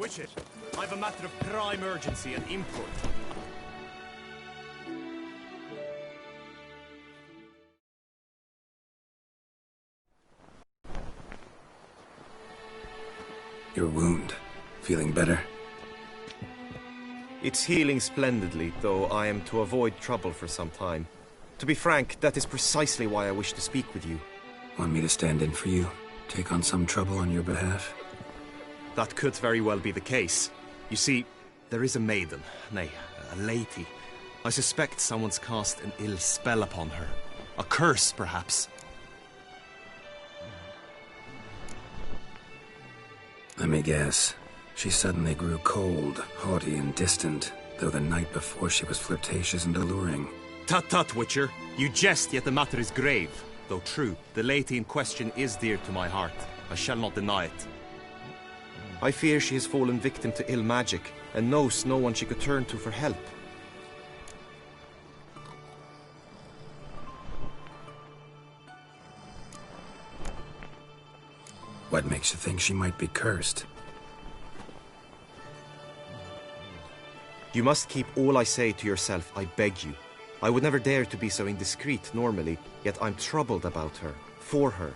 Witcher, I've a matter of prime urgency and import. Your wound. Feeling better? It's healing splendidly, though I am to avoid trouble for some time. To be frank, that is precisely why I wish to speak with you. Want me to stand in for you? Take on some trouble on your behalf? That could very well be the case. You see, there is a maiden, nay, a lady. I suspect someone's cast an ill spell upon her. A curse, perhaps. Let me guess. She suddenly grew cold, haughty, and distant, though the night before she was flirtatious and alluring. Tut tut, Witcher. You jest, yet the matter is grave. Though true, the lady in question is dear to my heart. I shall not deny it. I fear she has fallen victim to ill magic, and knows no one she could turn to for help. What makes you think she might be cursed? You must keep all I say to yourself, I beg you. I would never dare to be so indiscreet normally, yet I'm troubled about her, for her.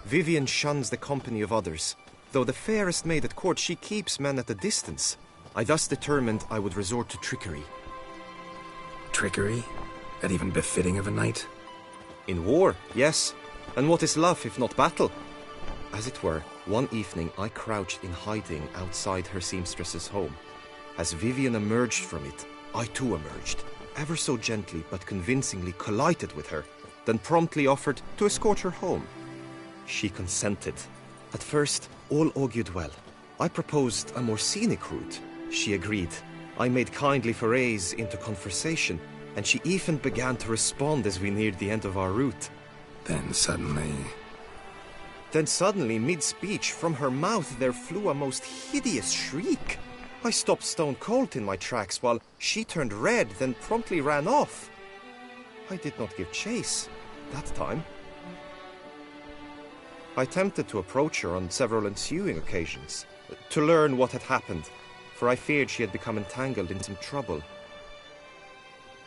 Vivian shuns the company of others. Though the fairest maid at court, she keeps men at a distance. I thus determined I would resort to trickery. Trickery? That even befitting of a knight? In war, yes. And what is love if not battle? As it were, one evening I crouched in hiding outside her seamstress's home. As Vivian emerged from it, I too emerged, ever so gently but convincingly collided with her, then promptly offered to escort her home. She consented. At first, all augured well. I proposed a more scenic route. She agreed. I made kindly forays into conversation, and she even began to respond as we neared the end of our route. Then suddenly, mid-speech, from her mouth there flew a most hideous shriek. I stopped stone cold in my tracks while she turned red, then promptly ran off. I did not give chase that time. I attempted to approach her on several ensuing occasions, to learn what had happened, for I feared she had become entangled in some trouble.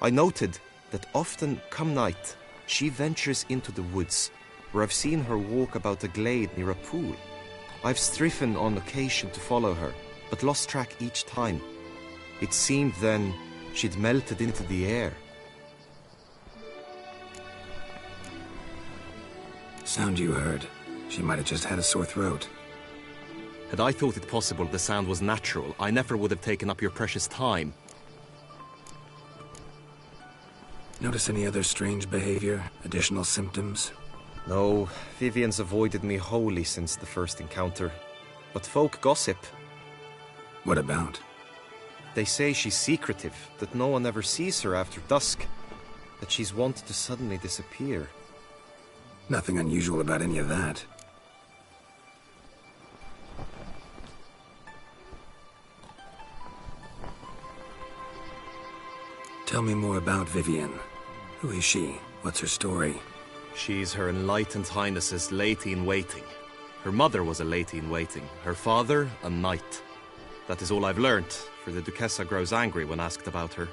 I noted that often, come night, she ventures into the woods, where I've seen her walk about a glade near a pool. I've striven on occasion to follow her, but lost track each time. It seemed then she'd melted into the air. Sound you heard. She might have just had a sore throat. Had I thought it possible the sound was natural, I never would have taken up your precious time. Notice any other strange behavior? Additional symptoms? No, Vivian's avoided me wholly since the first encounter. But folk gossip. What about? They say she's secretive, that no one ever sees her after dusk, that she's wont to suddenly disappear. Nothing unusual about any of that. Tell me more about Vivian. Who is she? What's her story? She's Her Enlightened Highness's lady-in-waiting. Her mother was a lady-in-waiting, her father a knight. That is all I've learnt, for the Duchessa grows angry when asked about her.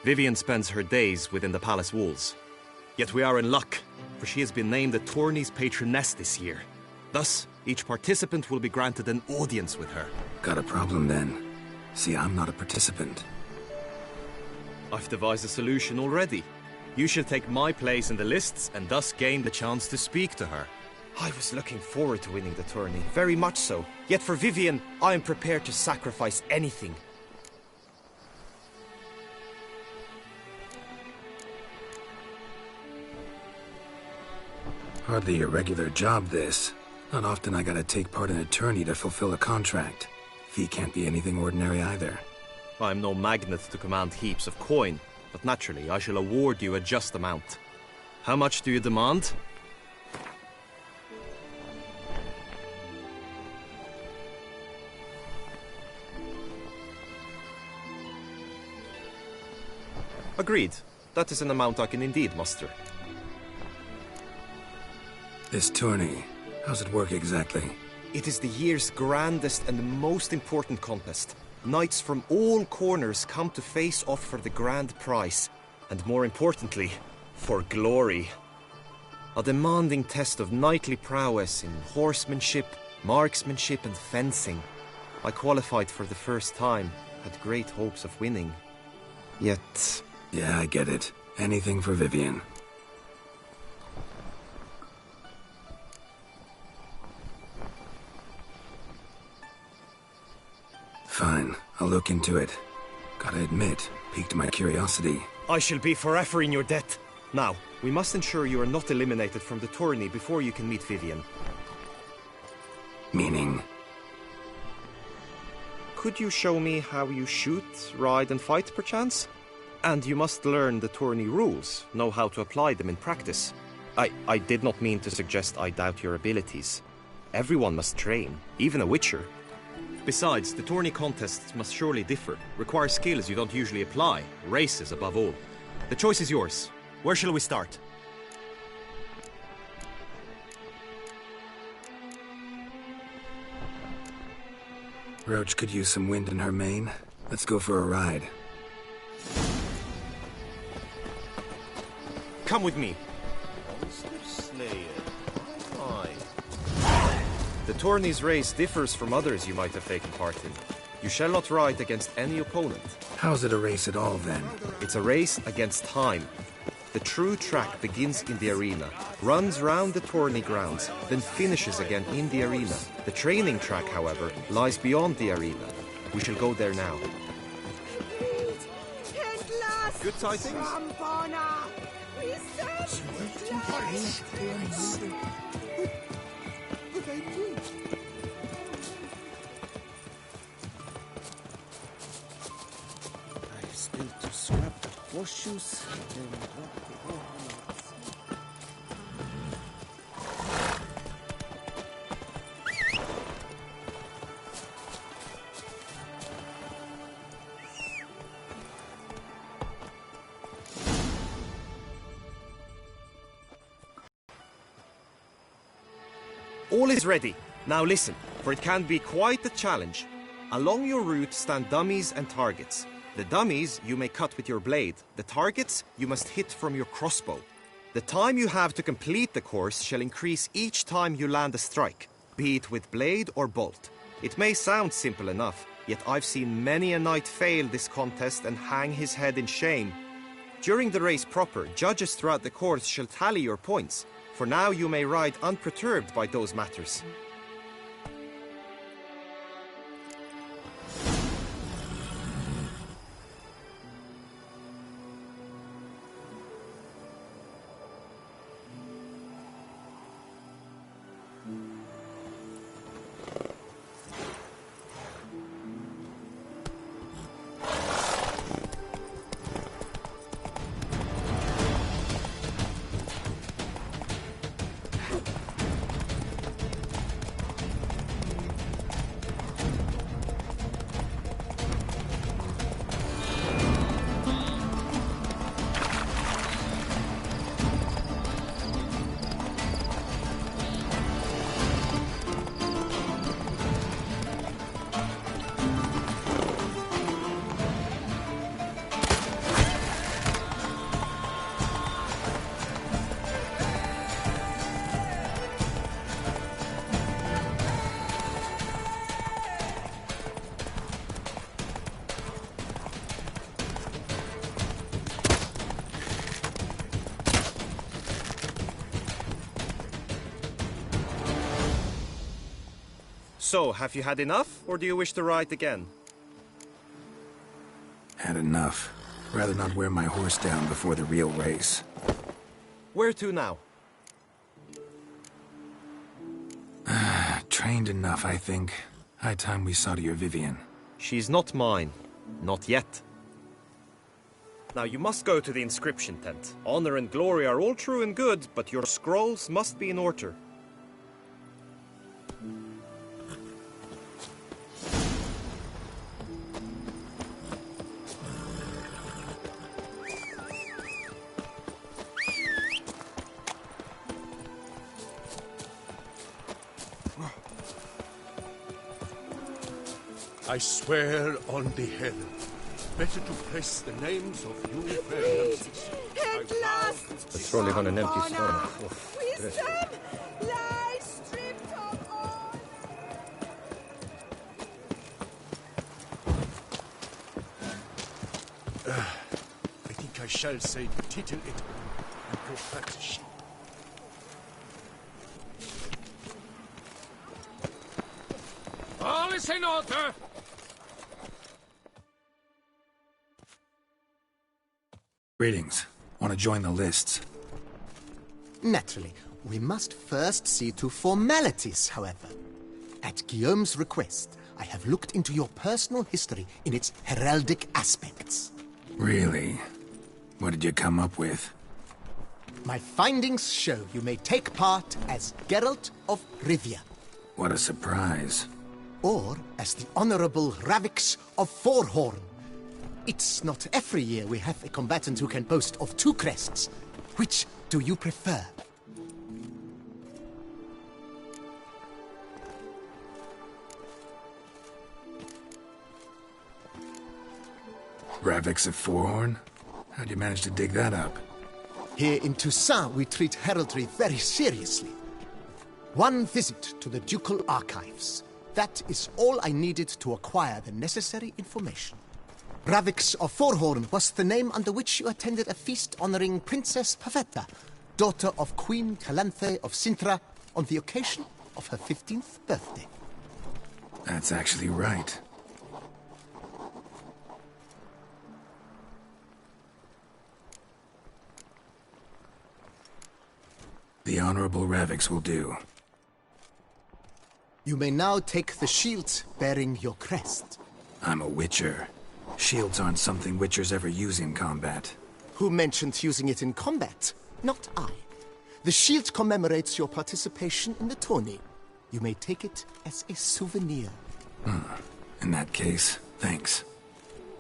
Vivian spends her days within the palace walls. Yet we are in luck, for she has been named the tourney's patroness this year. Thus, each participant will be granted an audience with her. Got a problem then. See, I'm not a participant. I've devised a solution already. You shall take my place in the lists and thus gain the chance to speak to her. I was looking forward to winning the tourney, very much so. Yet for Vivian, I am prepared to sacrifice anything. Hardly your regular job, this. Not often I gotta take part in a tourney to fulfill a contract. Fee can't be anything ordinary either. I'm no magnet to command heaps of coin, but naturally I shall award you a just amount. How much do you demand? Agreed. That is an amount I can indeed muster. This tourney, how's it work exactly? It is the year's grandest and most important contest. Knights from all corners come to face off for the grand prize. And more importantly, for glory. A demanding test of knightly prowess in horsemanship, marksmanship and fencing. I qualified for the first time, had great hopes of winning. Yet... Yeah, I get it. Anything for Vivian. Fine, I'll look into it. Gotta admit, piqued my curiosity. I shall be forever in your debt. Now, we must ensure you are not eliminated from the tourney before you can meet Vivian. Meaning? Could you show me how you shoot, ride and fight, perchance? And you must learn the tourney rules, know how to apply them in practice. I did not mean to suggest I doubt your abilities. Everyone must train, even a witcher. Besides, the tourney contests must surely differ, require skills you don't usually apply, races above all. The choice is yours. Where shall we start? Roach could use some wind in her mane. Let's go for a ride. Come with me. The tourney's race differs from others you might have taken part in. You shall not ride against any opponent. How's it a race at all, then? It's a race against time. The true track begins in the arena, runs round the tourney grounds, then finishes again in the arena. The training track, however, lies beyond the arena. We shall go there now. Good tidings? I've still to scrap the horseshoes and drop the ornaments. All is ready. Now listen, for it can be quite a challenge. Along your route stand dummies and targets. The dummies you may cut with your blade. The targets you must hit from your crossbow. The time you have to complete the course shall increase each time you land a strike, be it with blade or bolt. It may sound simple enough, yet I've seen many a knight fail this contest and hang his head in shame. During the race proper, judges throughout the course shall tally your points. For now you may ride unperturbed by those matters. So, have you had enough, or do you wish to ride again? Had enough. Rather not wear my horse down before the real race. Where to now? Trained enough, I think. High time we saw to your Vivian. She's not mine. Not yet. Now you must go to the inscription tent. Honor and glory are all true and good, but your scrolls must be in order. I swear on the heaven, better to press the names of you fair ladies. At last! Let's roll on an empty stomach. Wisdom lies stripped of all! I think I shall say tittle it and go back to sheep. All is in order! Greetings. Want to join the lists? Naturally, we must first see to formalities, however. At Guillaume's request, I have looked into your personal history in its heraldic aspects. Really? What did you come up with? My findings show you may take part as Geralt of Rivia, What a surprise. or as the Honorable Ravix of Forhorn. It's not every year we have a combatant who can boast of 2 crests. Which do you prefer? Ravix of Forhorn? How'd you manage to dig that up? Here in Toussaint, we treat heraldry very seriously. One visit to the Ducal Archives. That is all I needed to acquire the necessary information. Ravix of Forhorn was the name under which you attended a feast honoring Princess Pavetta, daughter of Queen Calanthe of Sintra, on the occasion of her 15th birthday. That's actually right. The Honorable Ravix will do. You may now take the shield bearing your crest. I'm a Witcher. Shields aren't something Witchers ever use in combat. Who mentioned using it in combat? Not I. The shield commemorates your participation in the tourney. You may take it as a souvenir. In that case, thanks.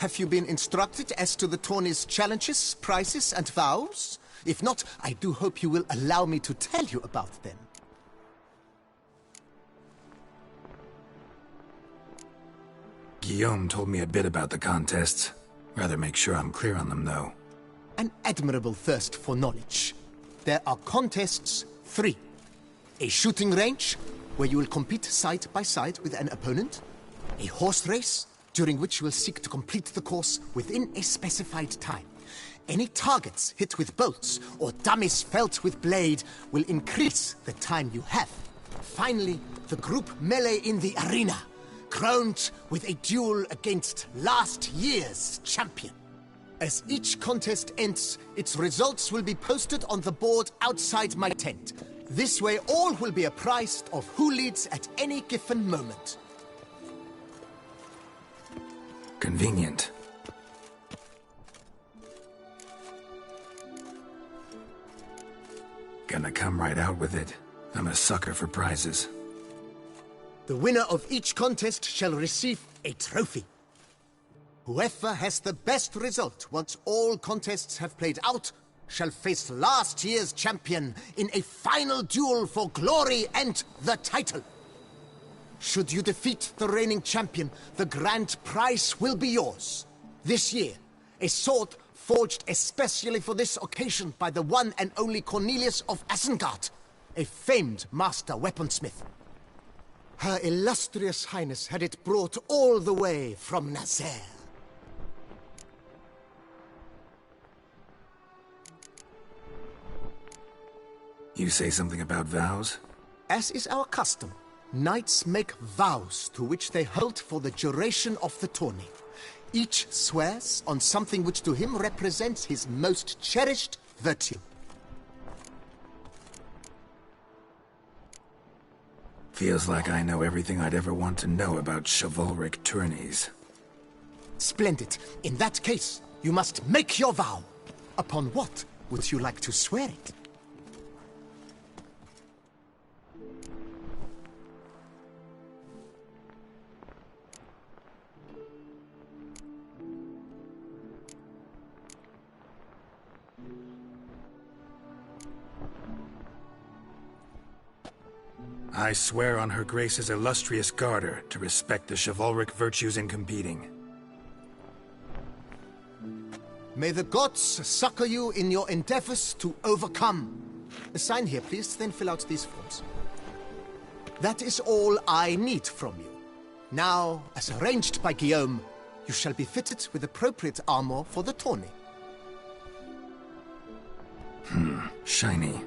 Have you been instructed as to the tourney's challenges, prizes, and vows? If not, I do hope you will allow me to tell you about them. Guillaume told me a bit about the contests. Rather make sure I'm clear on them, though. An admirable thirst for knowledge. There are contests 3. A shooting range, where you will compete side by side with an opponent. A horse race, during which you will seek to complete the course within a specified time. Any targets hit with bolts or dummies felt with blade will increase the time you have. Finally, the group melee in the arena, crowned with a duel against last year's champion. As each contest ends, its results will be posted on the board outside my tent. This way all will be apprised of who leads at any given moment. Convenient. Gonna come right out with it. I'm a sucker for prizes. The winner of each contest shall receive a trophy. Whoever has the best result once all contests have played out shall face last year's champion in a final duel for glory and the title. Should you defeat the reigning champion, the grand prize will be yours. This year, a sword forged especially for this occasion by the one and only Cornelius of Isengard, a famed master weaponsmith. Her illustrious highness had it brought all the way from Nazaire. You say something about vows? As is our custom, knights make vows to which they hold for the duration of the tourney. Each swears on something which to him represents his most cherished virtue. Feels like I know everything I'd ever want to know about chivalric tourneys. Splendid. In that case, you must make your vow. Upon what would you like to swear it? I swear on her grace's illustrious garter to respect the chivalric virtues in competing. May the gods succor you in your endeavors to overcome. Sign here, please, then fill out these forms. That is all I need from you. Now, as arranged by Guillaume, you shall be fitted with appropriate armor for the tourney. Shiny.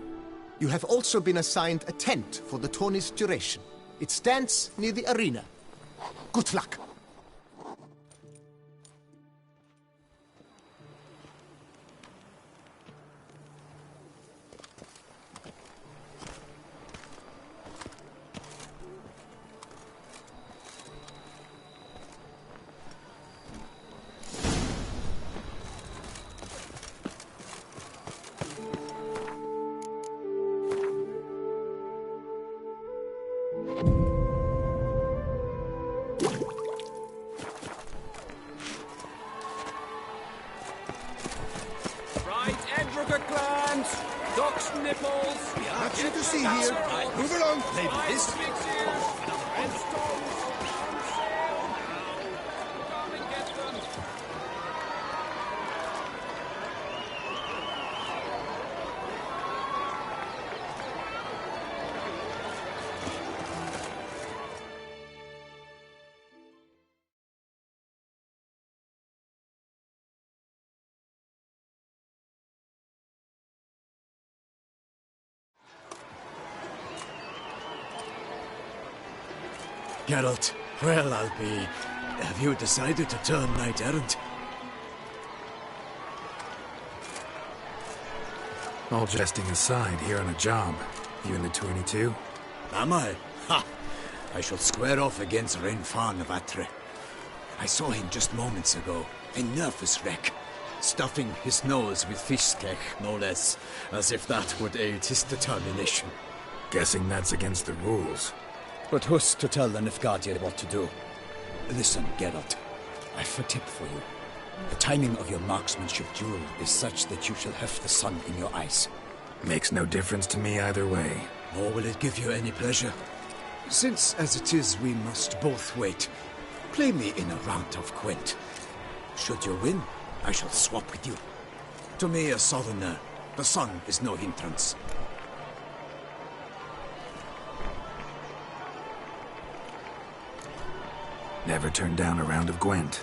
You have also been assigned a tent for the tourney's duration. It stands near the arena. Good luck. Nothing to see here. Move along. Ladies. Geralt, well, I'll be... Have you decided to turn knight-errant? All jesting aside, here on a job. You in the tourney too? Am I? Ha! I shall square off against Renfan of Atre. I saw him just moments ago, a nervous wreck, stuffing his nose with fish cake, no less, as if that would aid his determination. Guessing that's against the rules. But who's to tell the Nilfgaardian what to do? Listen, Geralt, I've a tip for you. The timing of your marksmanship duel is such that you shall have the sun in your eyes. Makes no difference to me either way. Nor will it give you any pleasure. Since, as it is, we must both wait, play me in a round of Gwent. Should you win, I shall swap with you. To me, a southerner, the sun is no hindrance. Never turned down a round of Gwent.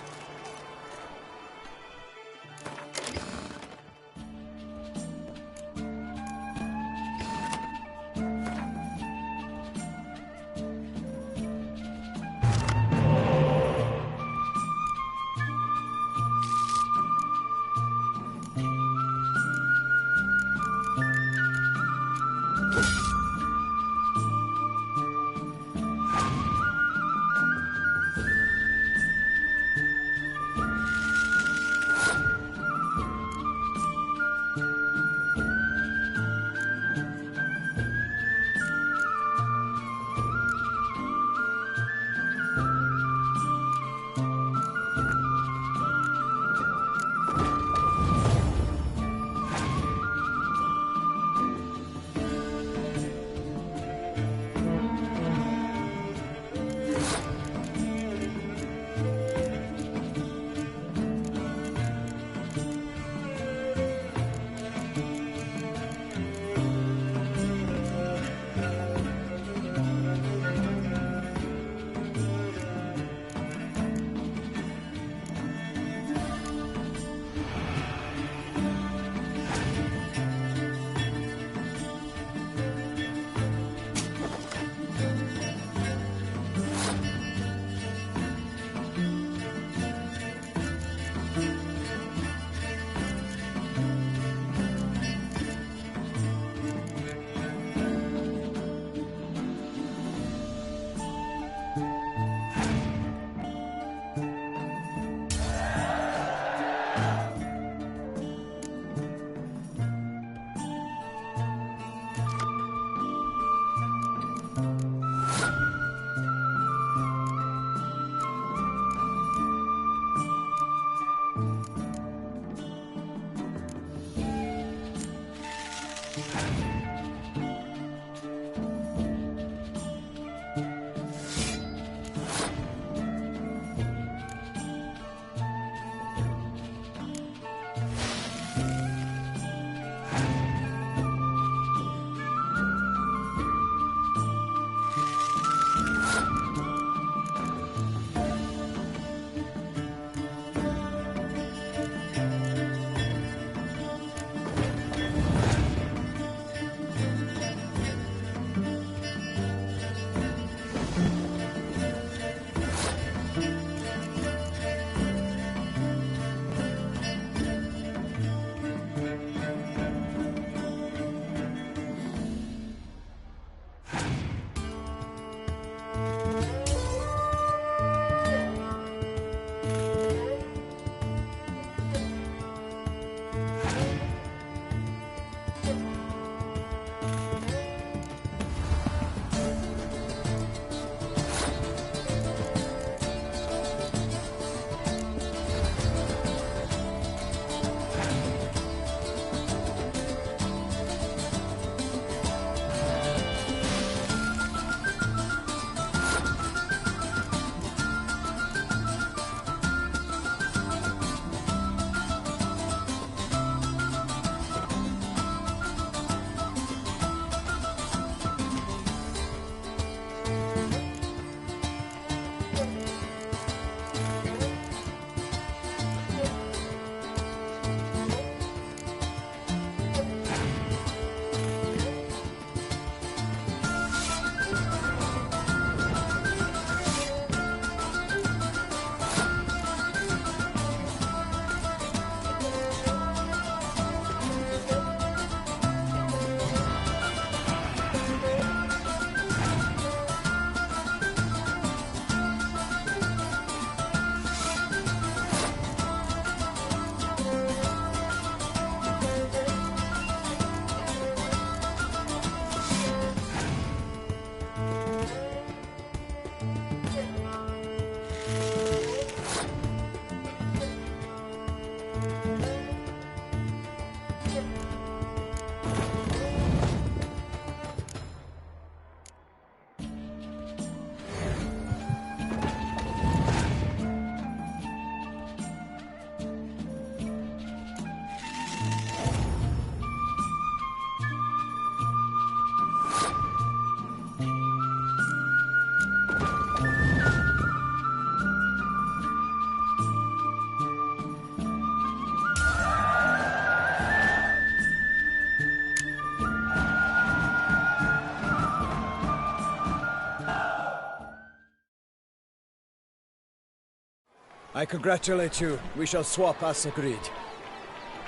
I congratulate you. We shall swap as agreed.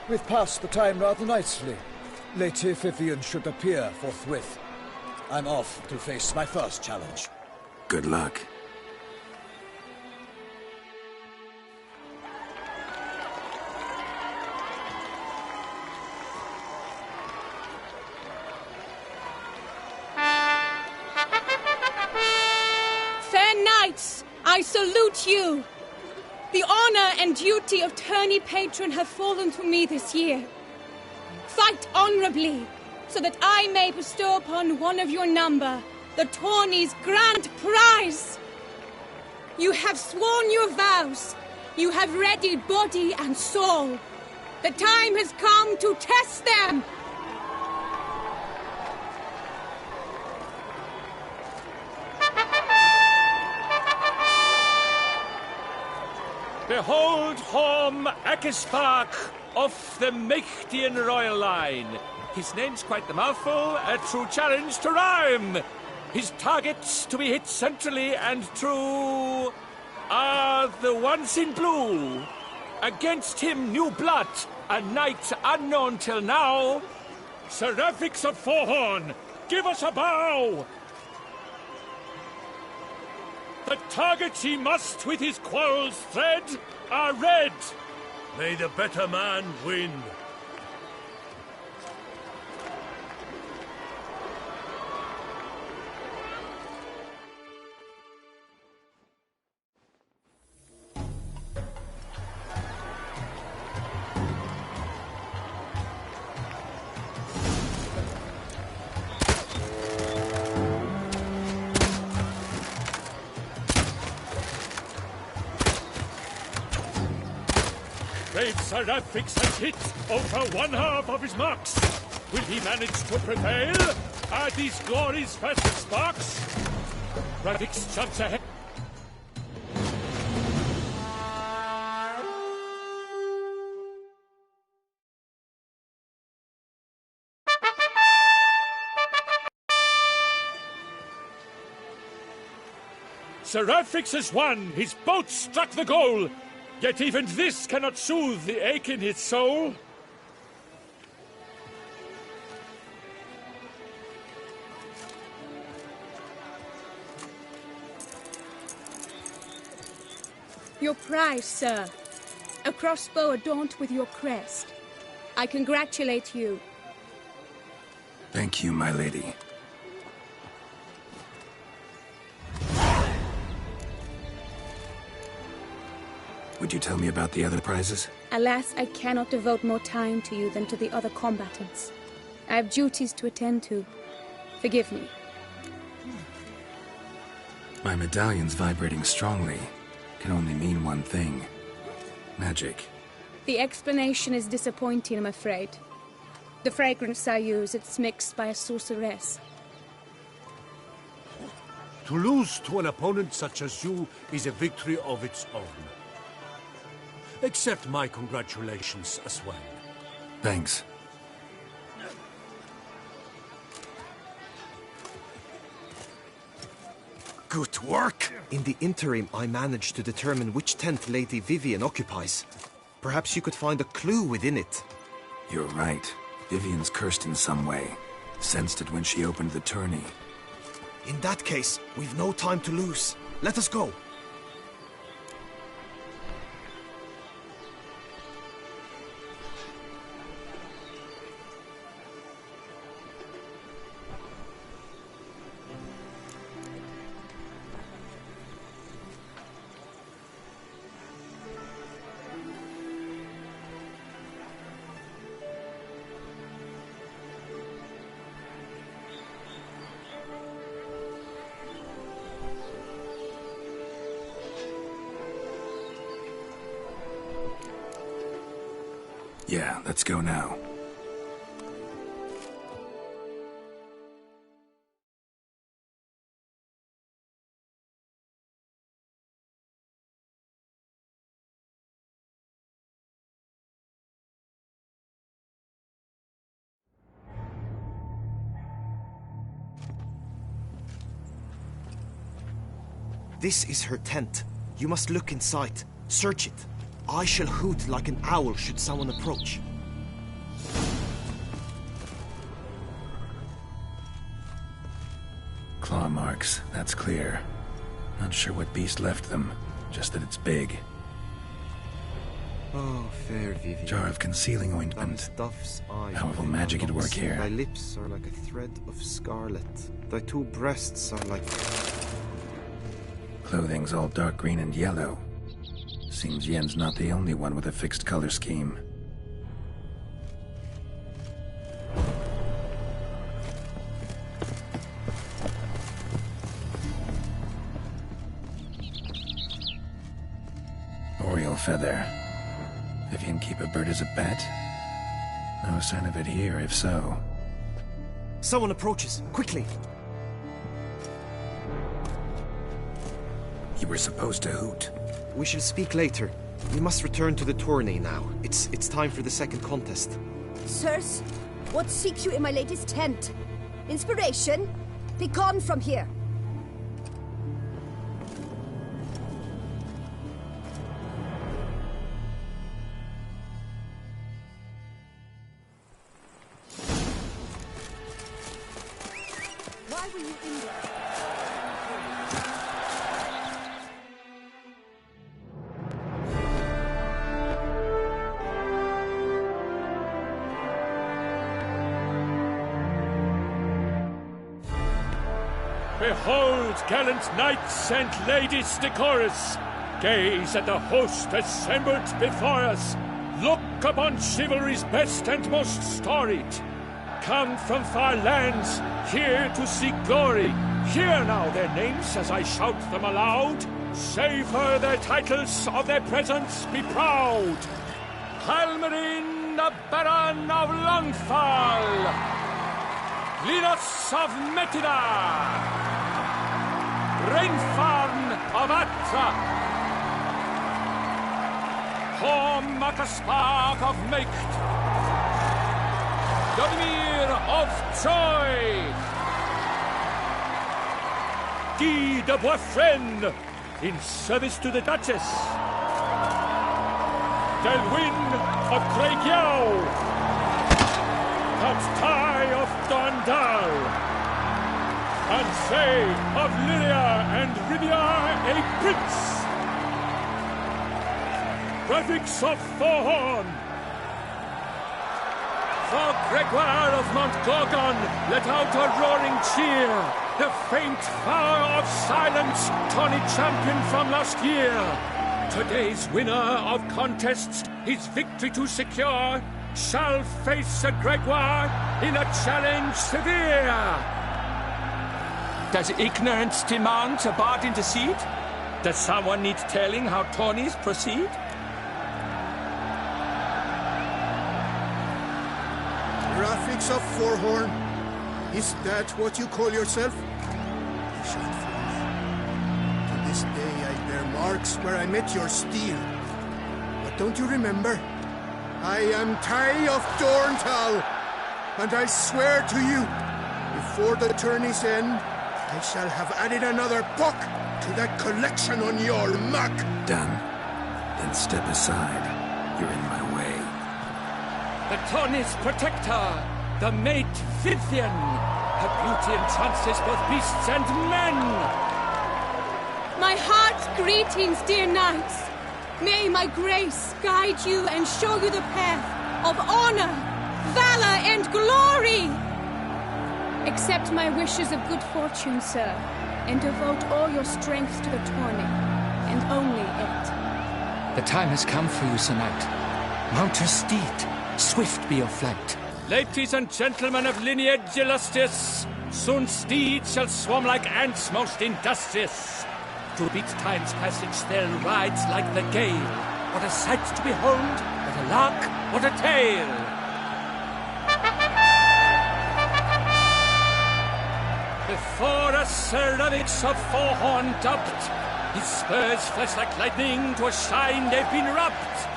We've passed the time rather nicely. Lady Vivian should appear forthwith. I'm off to face my first challenge. Good luck. Fair knights, I salute you. The honor and duty of tourney patron have fallen to me this year. Fight honorably, so that I may bestow upon one of your number the tourney's grand prize. You have sworn your vows. You have readied body and soul. The time has come to test them. Behold Horm Akispark of the Mechtian royal line. His name's quite the mouthful, a true challenge to rhyme. His targets to be hit centrally and true are the ones in blue. Against him, new blood, a knight unknown till now. Seraphix of Forehorn, give us a bow! The targets he must with his quarrels thread are red. May the better man win. Brave Seraphix has hit over one half of his marks. Will he manage to prevail? Are these glories fast as sparks? Radix jumps ahead. Seraphix has won! His boat struck the goal! Yet even this cannot soothe the ache in his soul. Your prize, sir. A crossbow adorned with your crest. I congratulate you. Thank you, my lady. Would you tell me about the other prizes? Alas, I cannot devote more time to you than to the other combatants. I have duties to attend to. Forgive me. My medallion's vibrating strongly. Can only mean one thing. Magic. The explanation is disappointing, I'm afraid. The fragrance I use, it's mixed by a sorceress. To lose to an opponent such as you is a victory of its own. Accept my congratulations as well. Thanks. Good work! In the interim, I managed to determine which tent Lady Vivian occupies. Perhaps you could find a clue within it. You're right. Vivian's cursed in some way. Sensed it when she opened the tourney. In that case, we've no time to lose. Let us go. Yeah, let's go now. This is her tent. You must look inside. Search it. I shall hoot like an owl should someone approach. Claw marks, that's clear. Not sure what beast left them, just that it's big. Oh, fair Vivian. Jar of concealing ointment. Powerful magic at work here. Thy lips are like a thread of scarlet. Thy two breasts are like... Clothing's all dark green and yellow. Seems Yen's not the only one with a fixed color scheme. Oriole feather. Vivian keep a bird as a pet? No sign of it here, if so. Someone approaches, quickly! You were supposed to hoot. We shall speak later. We must return to the tourney now. It's time for the second contest. Sirs, what seeks you in my lady's tent? Inspiration? Be gone from here! Why were you in there? Behold, gallant knights and ladies decorous! Gaze at the host assembled before us! Look upon chivalry's best and most storied! Come from far lands, here to seek glory! Hear now their names as I shout them aloud! Savor their titles, of their presence be proud! Halmarin, the Baron of Longfall! Linus of Metida! Rainfarn of Atra! Horm Makaspark of Meikt! Dodmir of Troy! Guy de Boisfren, in service to the Duchess! Delwyn of Craigiau! Patstai of Dondal! Ansay of Lyria and Rivia a prince! Graphics of Thorhorn! For Gregoire of Montgorgon, let out a roaring cheer! The faint flower of silence, tawny champion from last year! Today's winner of contests, his victory to secure, shall face Sir Gregoire in a challenge severe! Does ignorance demand a bard intercede? Does someone need telling how tourneys proceed? Graphics of Forhorn. Is that what you call yourself? To this day I bear marks where I met your steel. But don't you remember? I am Tai of Dorntal, and I swear to you, before the tourney's end, I shall have added another book to that collection on your mug. Done. Then step aside. You're in my way. The tourney's protector, the mate Vivian. Her beauty entrances both beasts and men. My heart's greetings, dear knights. May my grace guide you and show you the path of honor, valor, and glory. Accept my wishes of good fortune, sir, and devote all your strength to the tourney, and only it. The time has come for you, Sir Knight. Mount your steed. Swift be your flight. Ladies and gentlemen of lineage illustrious, soon steeds shall swarm like ants most industrious. To beat time's passage, they'll ride like the gale. What a sight to behold, what a lark, what a tale! Before us Sir Ravix of Forhorn dubbed, his spurs flash like lightning, to a shine they've been rubbed.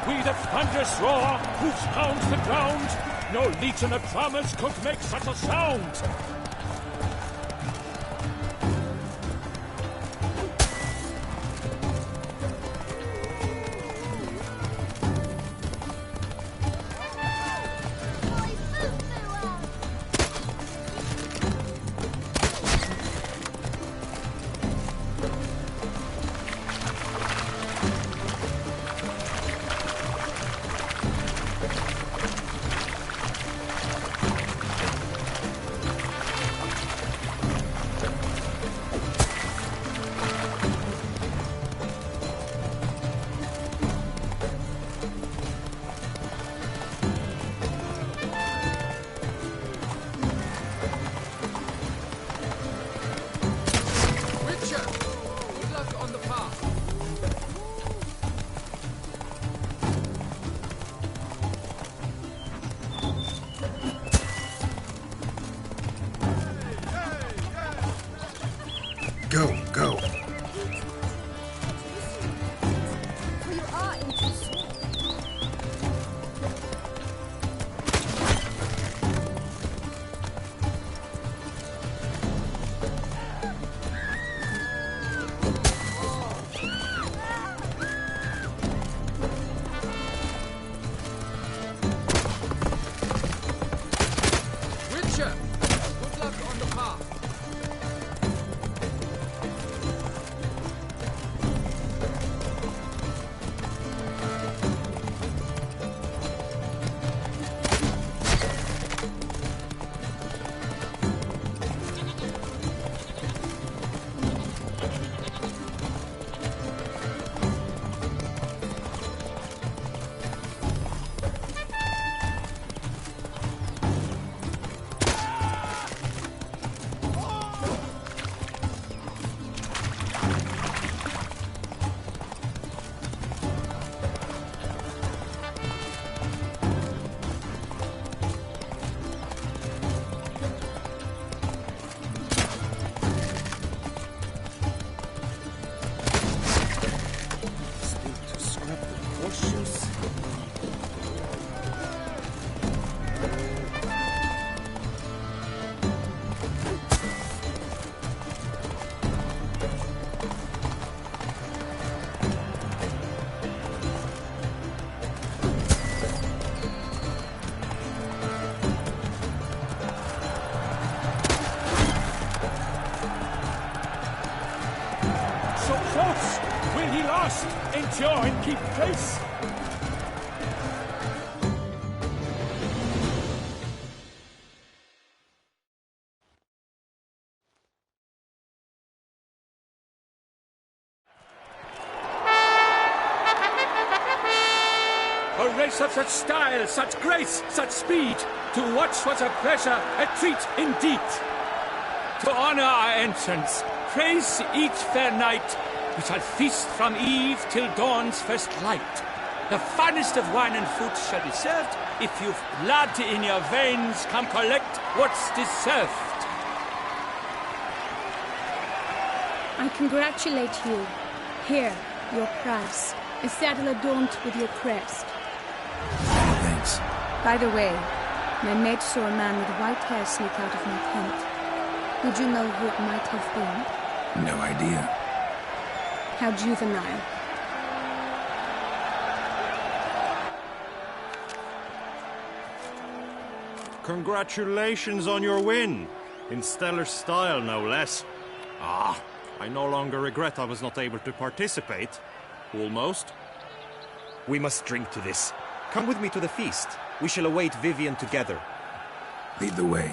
We the thunderous roar, hoofs pound the ground. No legion of drummers could make such a sound. Go, go. You are interesting. Witcher, good luck on the path. Will he last? Endure and keep pace? A race of such style, such grace, such speed. To watch was a pleasure, a treat indeed. To honor our entrance, praise each fair night. We shall feast from eve till dawn's first light. The finest of wine and food shall be served. If you've blood in your veins, come collect what's deserved. I congratulate you. Here, your prize. A saddle adorned with your crest. Thanks. By the way, my maid saw a man with white hair sneak out of my tent. Would you know who it might have been? No idea. How juvenile. Congratulations on your win. In stellar style, no less. Ah, I no longer regret I was not able to participate. Almost. We must drink to this. Come with me to the feast. We shall await Vivian together. Lead the way.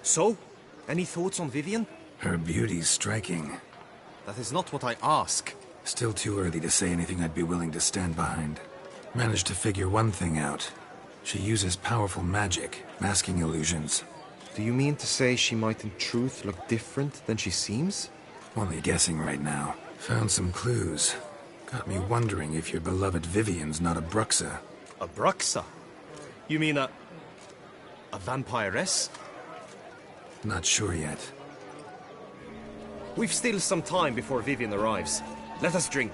So, any thoughts on Vivian? Her beauty's striking. That is not what I ask. Still too early to say anything I'd be willing to stand behind. Managed to figure one thing out. She uses powerful magic, masking illusions. Do you mean to say she might in truth look different than she seems? Only guessing right now. Found some clues. Got me wondering if your beloved Vivian's not a Bruxa. A Bruxa? You mean a vampiress? Not sure yet. We've still some time before Vivian arrives. Let us drink.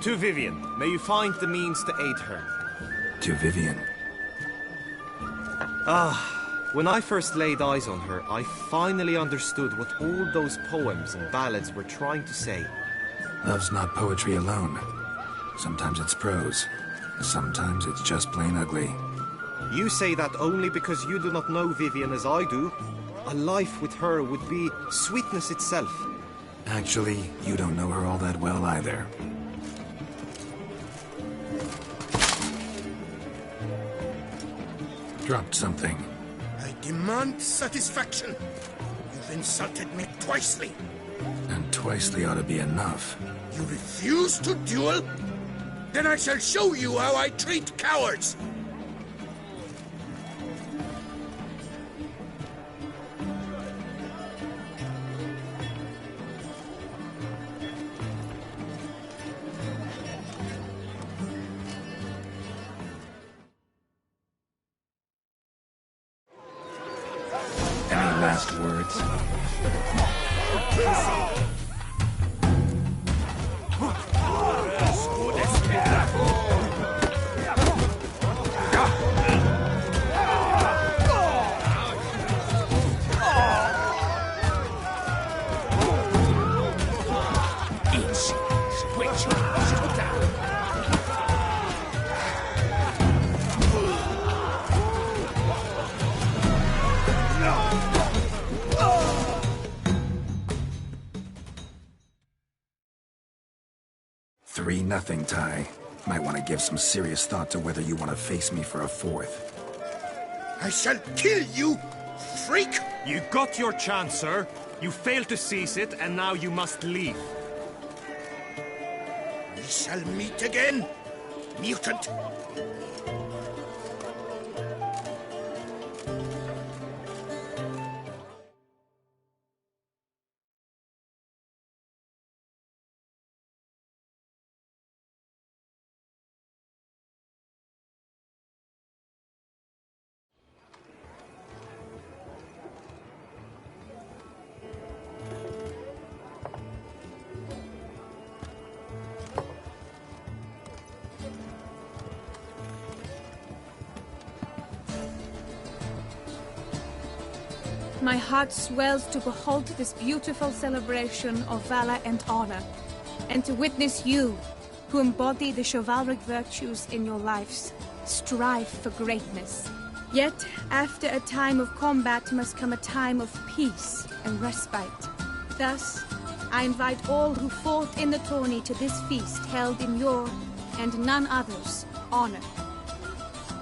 To Vivian, may you find the means to aid her. To Vivian. When I first laid eyes on her, I finally understood what all those poems and ballads were trying to say. Love's not poetry alone. Sometimes it's prose. Sometimes it's just plain ugly. You say that only because you do not know Vivian as I do. A life with her would be sweetness itself. Actually, you don't know her all that well either. Dropped something. I demand satisfaction. You've insulted me twicely. And twicely ought to be enough. You refuse to duel? Then I shall show you how I treat cowards. Any last words? Nothing, Ty. Might want to give some serious thought to whether you want to face me for a fourth. I shall kill you, freak! You got your chance, sir. You failed to seize it, and now you must leave. We shall meet again, mutant. My heart swells to behold this beautiful celebration of valor and honor, and to witness you, who embody the chivalric virtues in your lives, strive for greatness. Yet, after a time of combat must come a time of peace and respite. Thus, I invite all who fought in the tourney to this feast held in your, and none other's, honor.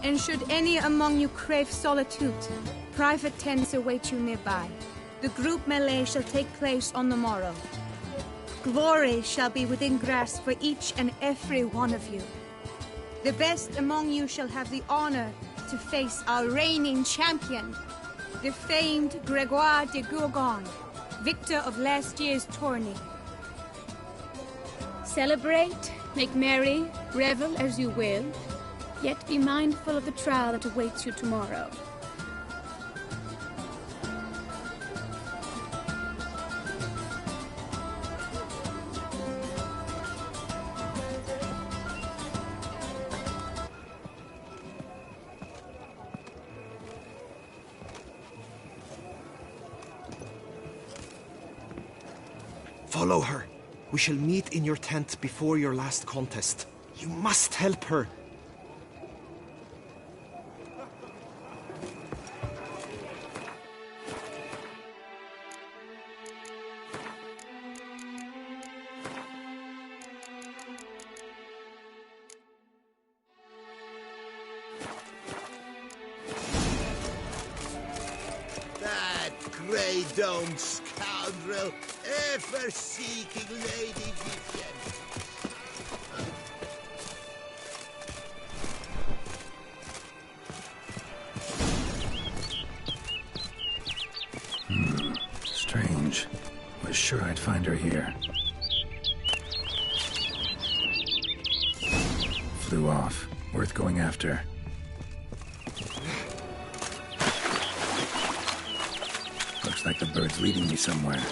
And should any among you crave solitude, private tents await you nearby. The group melee shall take place on the morrow. Glory shall be within grasp for each and every one of you. The best among you shall have the honor to face our reigning champion, the famed Gregoire de Gourgon, victor of last year's tourney. Celebrate, make merry, revel as you will, yet be mindful of the trial that awaits you tomorrow. Follow her. We shall meet in your tent before your last contest. You must help her. That grey-domed scoundrel, ever-seeking Lady Vivian. Strange. Was sure I'd find her here. Flew off. Worth going after. Looks like the bird's leading me somewhere.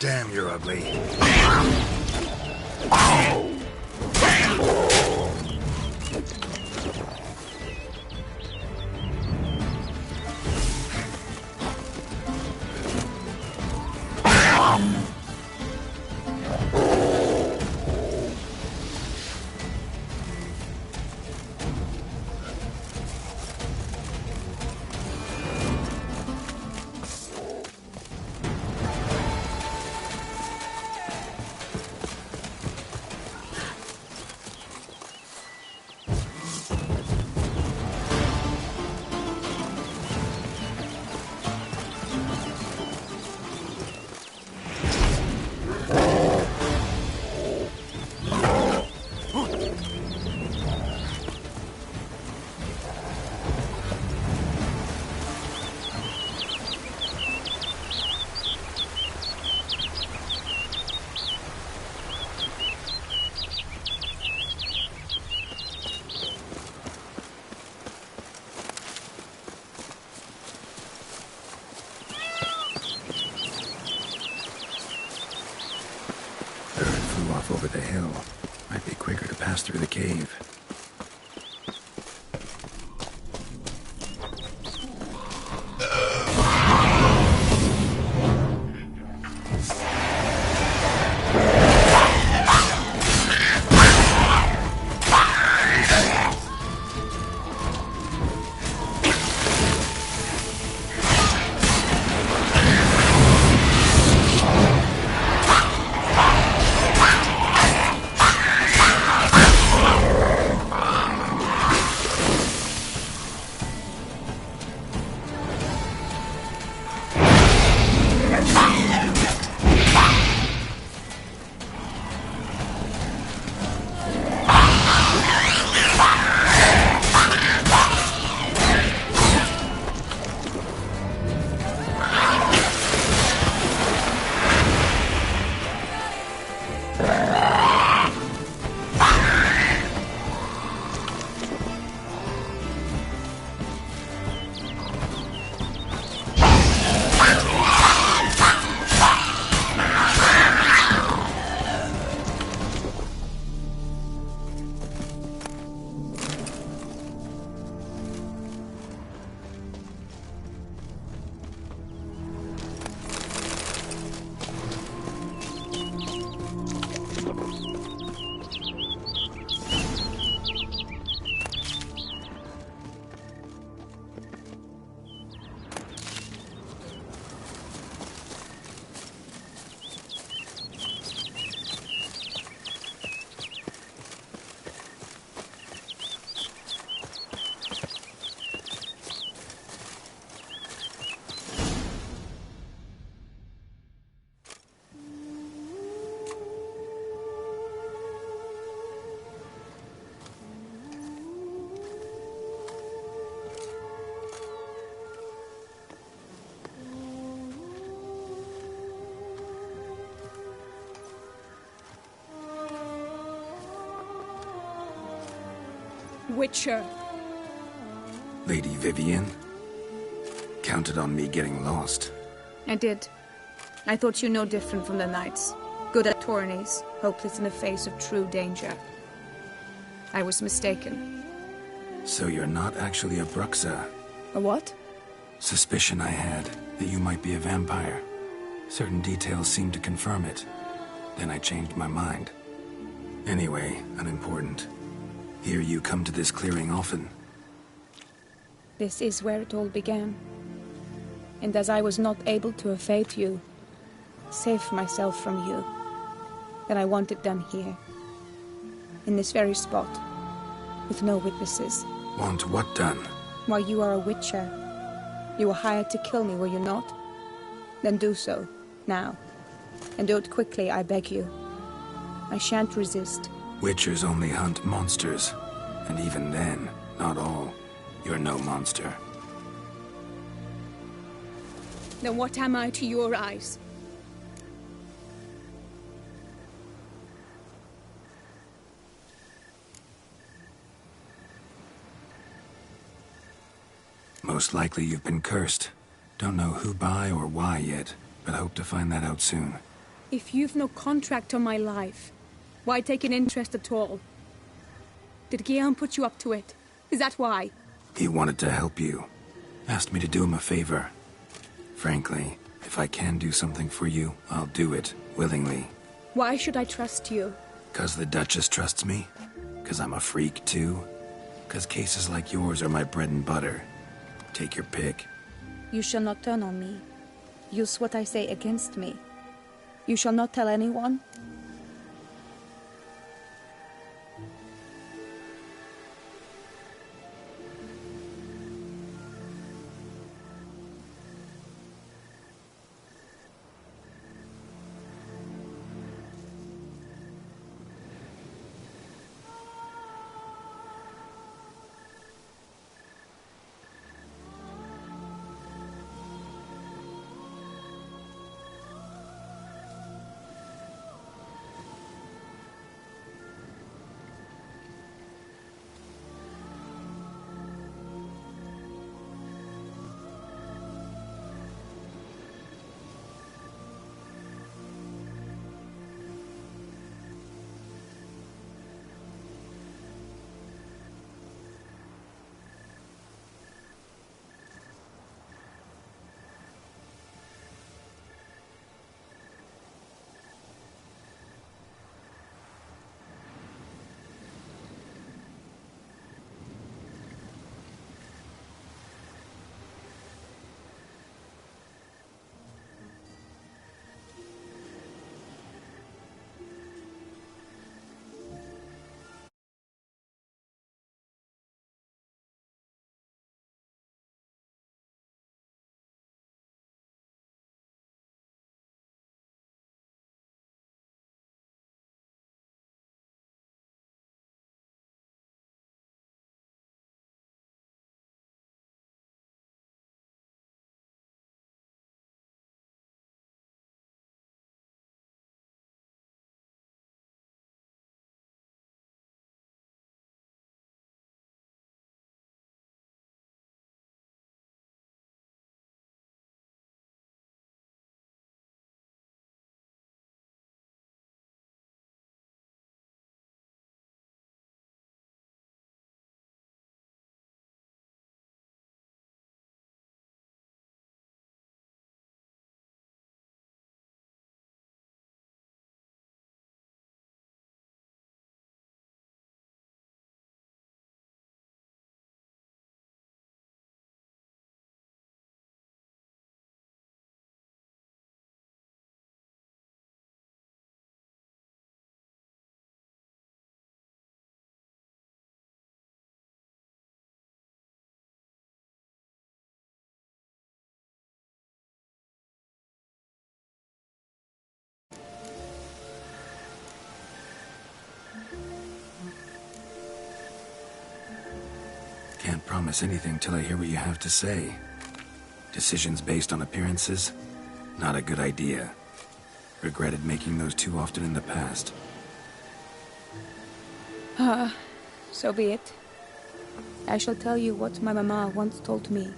Damn, you're ugly. Over the hill. Might be quicker to pass through the cave. Witcher. Lady Vivian? Counted on me getting lost. I did. I thought you no different from the knights. Good at tourneys, hopeless in the face of true danger. I was mistaken. So you're not actually a Bruxa? A what? Suspicion I had, that you might be a vampire. Certain details seemed to confirm it. Then I changed my mind. Anyway, unimportant. Hear you come to this clearing often. This is where it all began. And as I was not able to evade you, save myself from you, then I want it done here. In this very spot. With no witnesses. Want what done? Why, you are a witcher. You were hired to kill me, were you not? Then do so, now. And do it quickly, I beg you. I shan't resist. Witchers only hunt monsters. And even then, not all. You're no monster. Then what am I to your eyes? Most likely you've been cursed. Don't know who by or why yet, but hope to find that out soon. If you've no contract on my life, why take an interest at all? Did Guillaume put you up to it? Is that why? He wanted to help you. Asked me to do him a favor. Frankly, if I can do something for you, I'll do it, willingly. Why should I trust you? 'Cause the Duchess trusts me? 'Cause I'm a freak, too? 'Cause cases like yours are my bread and butter. Take your pick. You shall not turn on me. Use what I say against me. You shall not tell anyone? Can't promise anything till I hear what you have to say. Decisions based on appearances? Not a good idea. Regretted making those too often in the past. So be it. I shall tell you what my mamma once told me.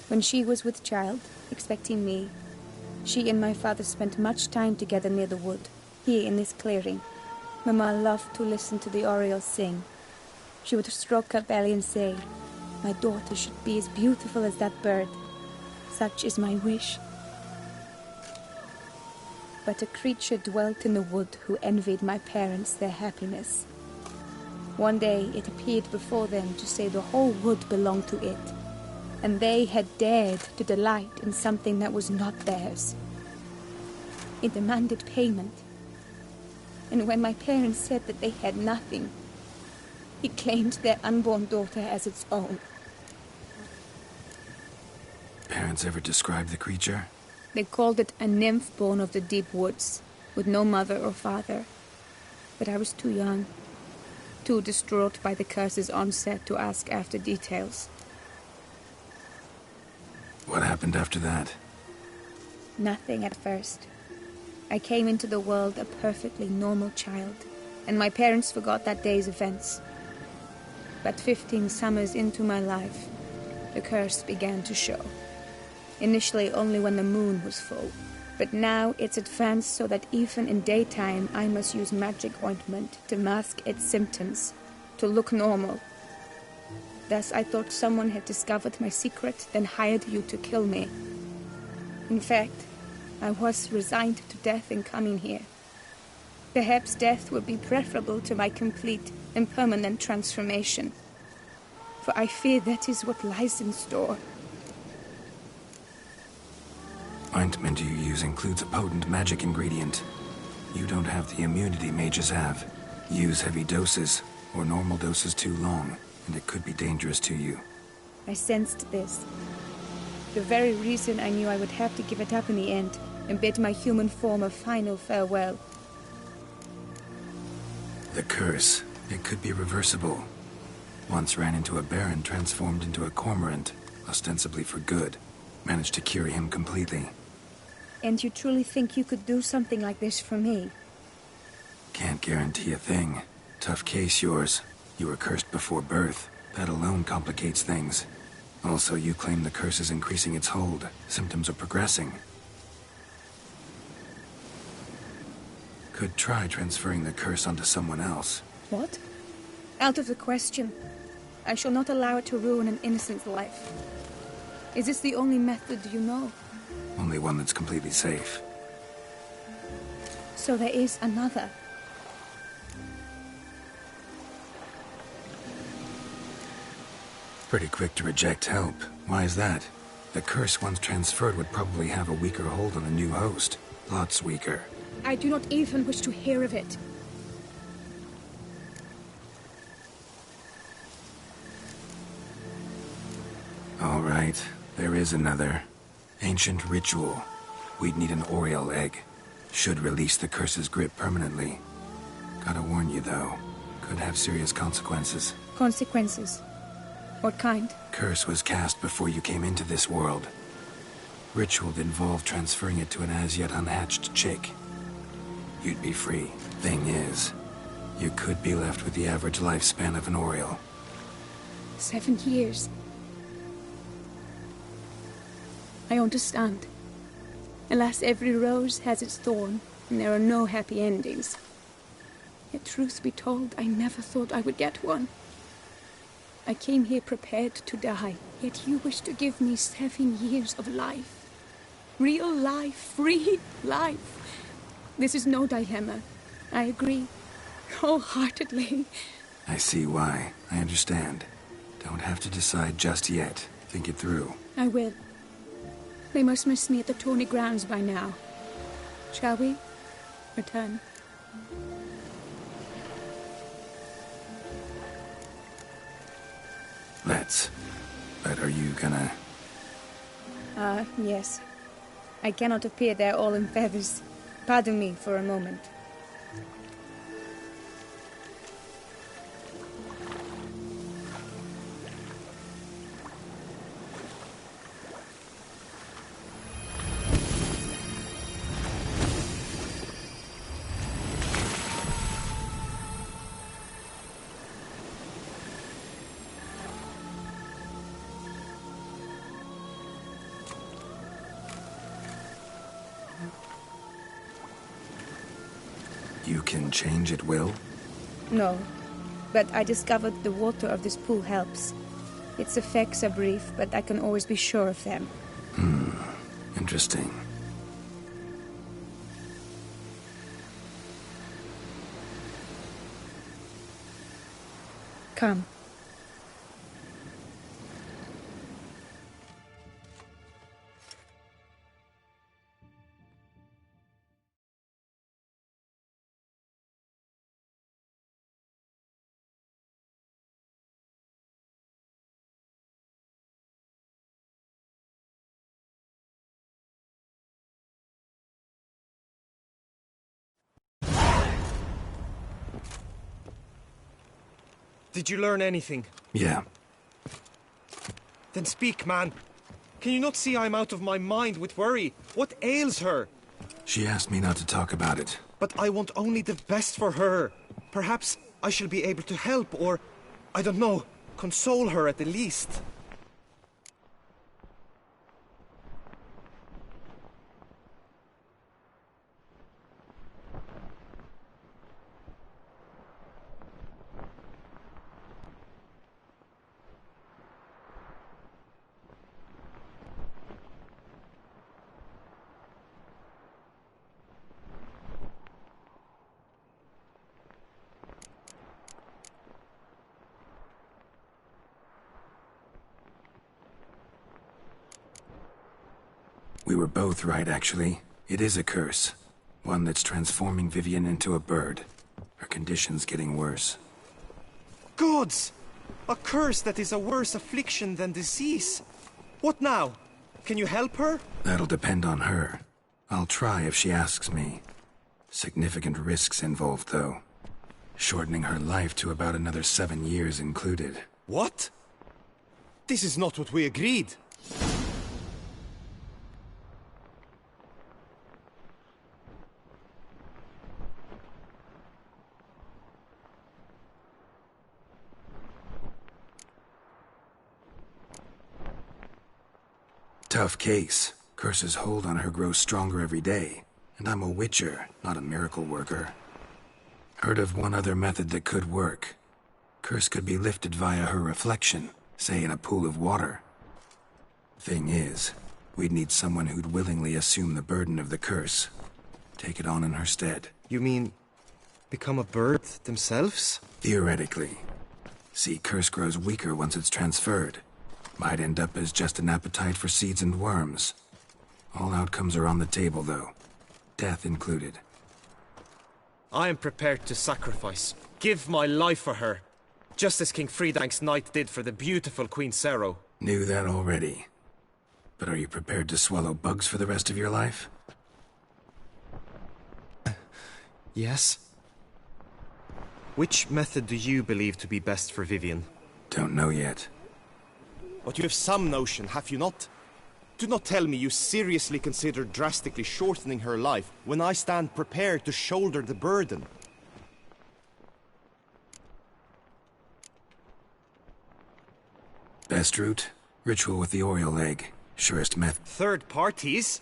When she was with child, expecting me, she and my father spent much time together near the wood, here in this clearing. Mamma loved to listen to the orioles sing. She would stroke her belly and say, "My daughter should be as beautiful as that bird. Such is my wish." But a creature dwelt in the wood who envied my parents their happiness. One day it appeared before them to say the whole wood belonged to it, and they had dared to delight in something that was not theirs. It demanded payment, and when my parents said that they had nothing, it claimed their unborn daughter as its own. Parents ever describe the creature? They called it a nymph born of the deep woods, with no mother or father. But I was too young, too distraught by the curse's onset to ask after details. What happened after that? Nothing at first. I came into the world a perfectly normal child, and my parents forgot that day's events. But 15 summers into my life, the curse began to show. Initially only when the moon was full, but now it's advanced so that even in daytime I must use magic ointment to mask its symptoms, to look normal. Thus I thought someone had discovered my secret, then hired you to kill me. In fact, I was resigned to death in coming here. Perhaps death would be preferable to my complete and permanent transformation, for I fear that is what lies in store. Ointment you use includes a potent magic ingredient. You don't have the immunity mages have. Use heavy doses, or normal doses too long, and it could be dangerous to you. I sensed this. The very reason I knew I would have to give it up in the end, and bid my human form a final farewell. The curse, it could be reversible. Once ran into a baron transformed into a cormorant, ostensibly for good. Managed to cure him completely. And you truly think you could do something like this for me? Can't guarantee a thing. Tough case, yours. You were cursed before birth. That alone complicates things. Also, you claim the curse is increasing its hold. Symptoms are progressing. Could try transferring the curse onto someone else. What? Out of the question. I shall not allow it to ruin an innocent's life. Is this the only method you know? Only one that's completely safe. So there is another. Pretty quick to reject help. Why is that? The curse once transferred would probably have a weaker hold on the new host. Lots weaker. I do not even wish to hear of it. All right, there is another. Ancient ritual. We'd need an Oriole egg. Should release the curse's grip permanently. Gotta warn you, though. Could have serious consequences. Consequences? What kind? Curse was cast before you came into this world. Ritual involved transferring it to an as-yet unhatched chick. You'd be free. Thing is, you could be left with the average lifespan of an Oriole. 7 years. I understand. Alas, every rose has its thorn, and there are no happy endings. Yet, truth be told, I never thought I would get one. I came here prepared to die, yet you wish to give me 7 years of life. Real life, free life. This is no dilemma. I agree, wholeheartedly. I see why. I understand. Don't have to decide just yet. Think it through. I will. They must miss me at the tourney grounds by now. Shall we? Return. Let's. But are you gonna... Yes. I cannot appear there all in feathers. Pardon me for a moment. can change at will? No, but I discovered the water of this pool helps. Its effects are brief, but I can always be sure of them. Interesting. Come. Did you learn anything? Yeah. Then speak, man. Can you not see I'm out of my mind with worry? What ails her? She asked me not to talk about it. But I want only the best for her. Perhaps I shall be able to help, or, I don't know, console her at the least. We were both right, actually. It is a curse. One that's transforming Vivian into a bird. Her condition's getting worse. Gods! A curse that is a worse affliction than disease. What now? Can you help her? That'll depend on her. I'll try if she asks me. Significant risks involved, though. Shortening her life to about another 7 years included. What? This is not what we agreed. Tough case. Curse's hold on her grows stronger every day. And I'm a witcher, not a miracle worker. Heard of one other method that could work. Curse could be lifted via her reflection, say in a pool of water. Thing is, we'd need someone who'd willingly assume the burden of the curse. Take it on in her stead. You mean, become a bird themselves? Theoretically. See, curse grows weaker once it's transferred. Might end up as just an appetite for seeds and worms. All outcomes are on the table, though. Death included. I am prepared to sacrifice. Give my life for her. Just as King Fridank's knight did for the beautiful Queen Sero. Knew that already. But are you prepared to swallow bugs for the rest of your life? Yes. Which method do you believe to be best for Vivian? Don't know yet. But you have some notion, have you not? Do not tell me you seriously consider drastically shortening her life when I stand prepared to shoulder the burden. Best route? Ritual with the Oriole egg. Surest method. Third parties?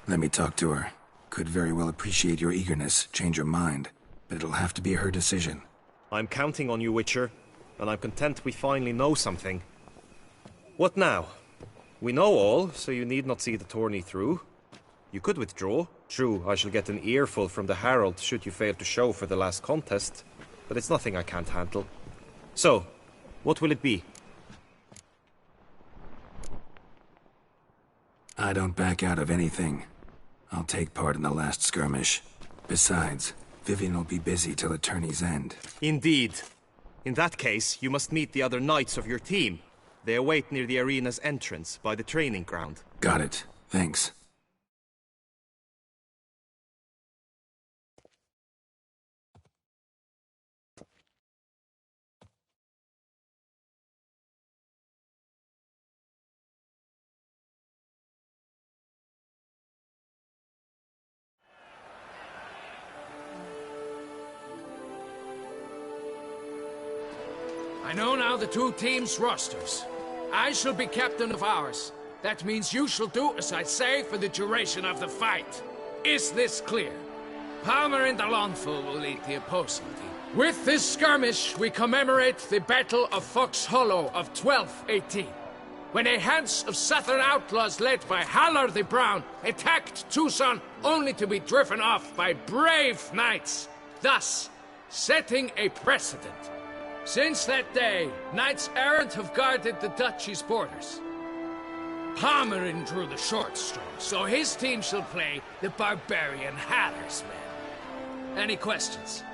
Let me talk to her. Could very well appreciate your eagerness, change her mind. But it'll have to be her decision. I'm counting on you, Witcher. And I'm content we finally know something. What now? We know all, so you need not see the tourney through. You could withdraw. True, I shall get an earful from the Herald should you fail to show for the last contest. But it's nothing I can't handle. So, what will it be? I don't back out of anything. I'll take part in the last skirmish. Besides, Vivian will be busy till the tourney's end. Indeed. In that case, you must meet the other knights of your team. They await near the arena's entrance, by the training ground. Got it. Thanks. I know now the two teams' rosters. I shall be captain of ours. That means you shall do as I say for the duration of the fight. Is this clear? Palmer the Longful will lead the opposing team. With this skirmish, we commemorate the Battle of Fox Hollow of 1218, when a Hans of Southern outlaws led by Haller the Brown attacked Tucson only to be driven off by brave knights, thus setting a precedent. Since that day, knights errant have guarded the duchy's borders. Palmerin drew the short straw, so his team shall play the barbarian Haller's men. Any questions?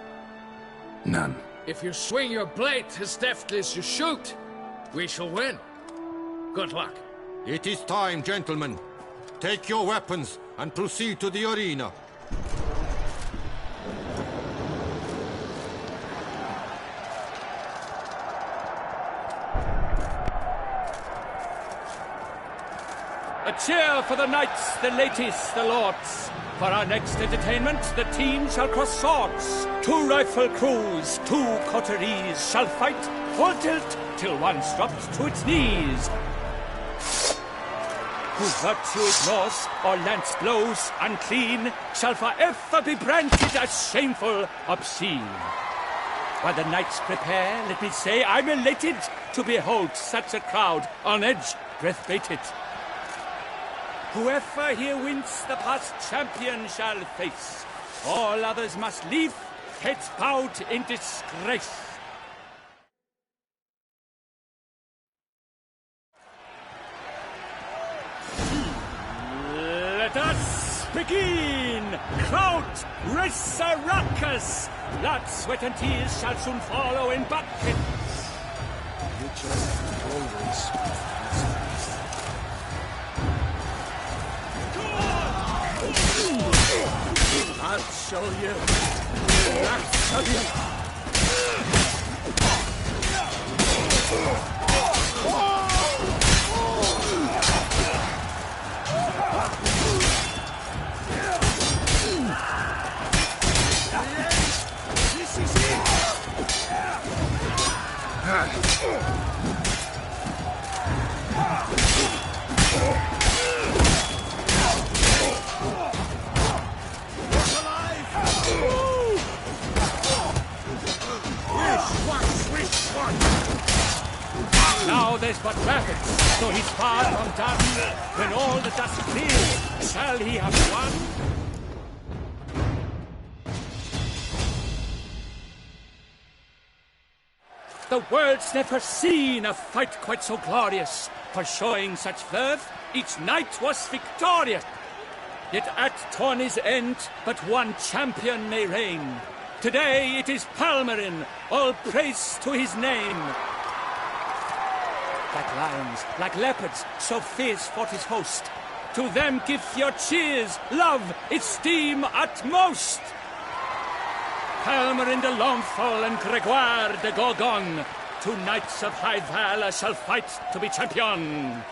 None. If you swing your blade as deftly as you shoot, we shall win. Good luck. It is time, gentlemen. Take your weapons and proceed to the arena. A cheer for the knights, the ladies, the lords. For our next entertainment, the team shall cross swords. 2 rifle crews, 2 coteries shall fight full tilt till one's dropped to its knees. Who virtue ignores or lance blows unclean shall forever be branded as shameful, obscene. While the knights prepare, let me say I'm elated to behold such a crowd on edge, breath-baited. Whoever here wins the past champion shall face. All others must leave, heads bowed in disgrace. Let us begin! Crowd, race a ruckus! Blood, sweat, and tears shall soon follow in buckets. You just always... I'll show you. I'll show you. This is it. Now there's but rabbits, so he's far from done. When all the dust clears, shall he have won? The world's never seen a fight quite so glorious. For showing such verve, each knight was victorious. Yet at tourney's end, but one champion may reign. Today it is Palmerin, all praise to his name. Like lions, like leopards, so fierce fought his host. To them give your cheers, love, esteem utmost. Palmerin de Longfall and Gregoire de Gorgon, 2 knights of high valor shall fight to be champion.